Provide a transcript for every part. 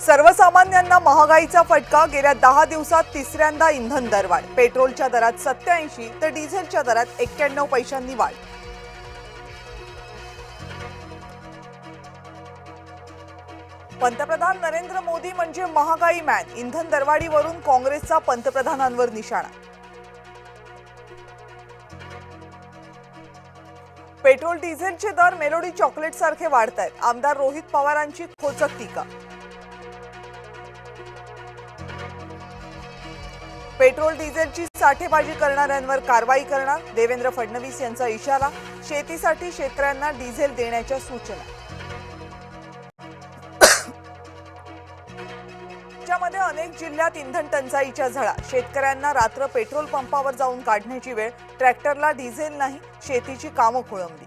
सर्वसामान्यांना महागाईचा फटका. गेल्या 10 दिवसात तिसऱ्यांदा इंधन दरवाढ. पेट्रोलच्या दरात 87 तर डिझेलच्या दरात 91 पैशांनी वाढ. पंतप्रधान नरेंद्र मोदी म्हणजे महागाई मॅन. इंधन दरवाढीवरून काँग्रेसचा पंतप्रधानांवर निशाणा. पेट्रोल डिझेलचे दर मेलोडी चॉकलेट सारखे वाढतायत. आमदार रोहित पवारांची खोचक टीका. पेट्रोल डिझेलची साठेबाजी करणाऱ्यांवर कारवाई करणार. देवेंद्र फडणवीस यांचा इशारा. शेतीसाठी शेतकऱ्यांना डिझेल देण्याच्या सूचना. राज्यामध्ये अनेक जिल्ह्यात इंधन टंचाईच्या झळा. शेतकऱ्यांना रात्र पेट्रोल पंपावर जाऊन काढण्याची वेळ. ट्रॅक्टरला डिझेल नाही, शेतीची कामं खोळंबली.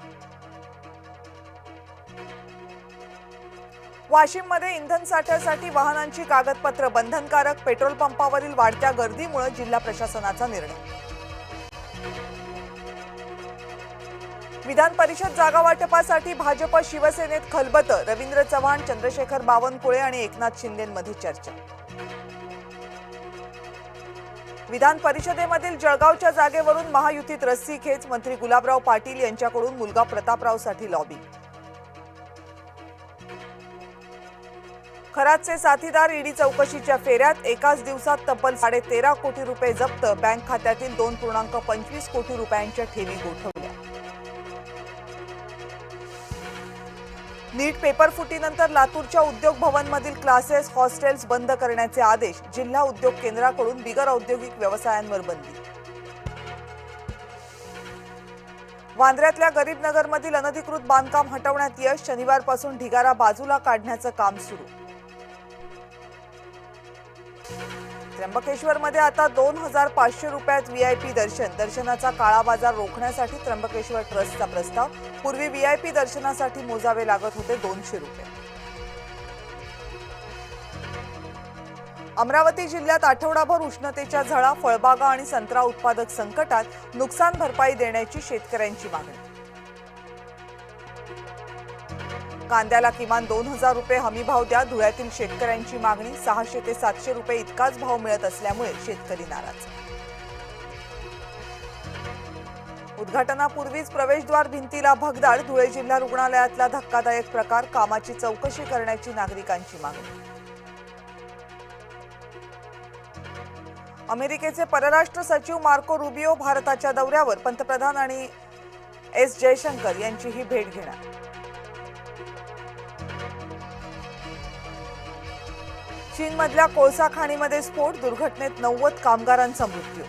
वाशिममध्ये इंधन साठ्यासाठी वाहनांची कागदपत्र बंधनकारक. पेट्रोल पंपावरील वाढत्या गर्दीमुळे जिल्हा प्रशासनाचा निर्णय. विधान परिषद जागा वाटपासाठी भाजप शिवसेनेत खलबतं. रवींद्र चव्हाण, चंद्रशेखर बावनकुळे आणि एकनाथ शिंदेंमध्ये चर्चा. विधान परिषदेमधील जळगावच्या जागेवरून महायुतीत रस्सीखेच. मंत्री गुलाबराव पाटील यांच्याकडून मुलगा प्रतापरावसाठी लॉबी. खरातचे साथीदार ईडी चौकशीच्या फेऱ्यात. एकाच दिवसात तब्बल 13.5 कोटी रुपये जप्त. बँक खात्यातील 2.25 कोटी रुपयांच्या ठेवी गोठवल्या. नीट पेपर फुटीनंतर लातूरच्या उद्योग भवनमधील क्लासेस, हॉस्टेल्स बंद करण्याचे आदेश. जिल्हा उद्योग केंद्राकडून बिगर औद्योगिक व्यवसायांवर बंदी. वांद्र्यातल्या गरीबनगरमधील अनधिकृत बांधकाम हटवण्यात यश. शनिवारपासून ढिगारा बाजूला काढण्याचं काम सुरू. त्र्यंबकेश्वरमध्ये आता 2,500 रुपयात व्हीआयपी दर्शन. दर्शनाचा काळा बाजार रोखण्यासाठी त्र्यंबकेश्वर ट्रस्टचा प्रस्ताव. पूर्वी व्हीआयपी दर्शनासाठी मोजावे लागत होते 200 रुपये. अमरावती जिल्ह्यात आठवडाभर उष्णतेच्या झळा. फळबागा आणि संत्रा उत्पादक संकटात. नुकसान भरपाई देण्याची शेतकऱ्यांची मागणी. कांद्याला किमान 2,000 रुपये हमीभाव द्या. धुळ्यातील शेतकऱ्यांची मागणी. 600 ते 700 रुपये इतकाच भाव मिळत असल्यामुळे शेतकरी नाराज. उद्घाटनापूर्वीच प्रवेशद्वार भिंतीला भगदाड. धुळे जिल्हा रुग्णालयातला धक्कादायक प्रकार. कामाची चौकशी करण्याची नागरिकांची मागणी. अमेरिकेचे परराष्ट्र सचिव मार्को रुबियो भारताच्या दौऱ्यावर. पंतप्रधान आणि एस जयशंकर यांचीही भेट घेणार. चीनमधल्या कोळसा खाणीमध्ये स्फोट. दुर्घटनेत 90 कामगारांचा मृत्यू.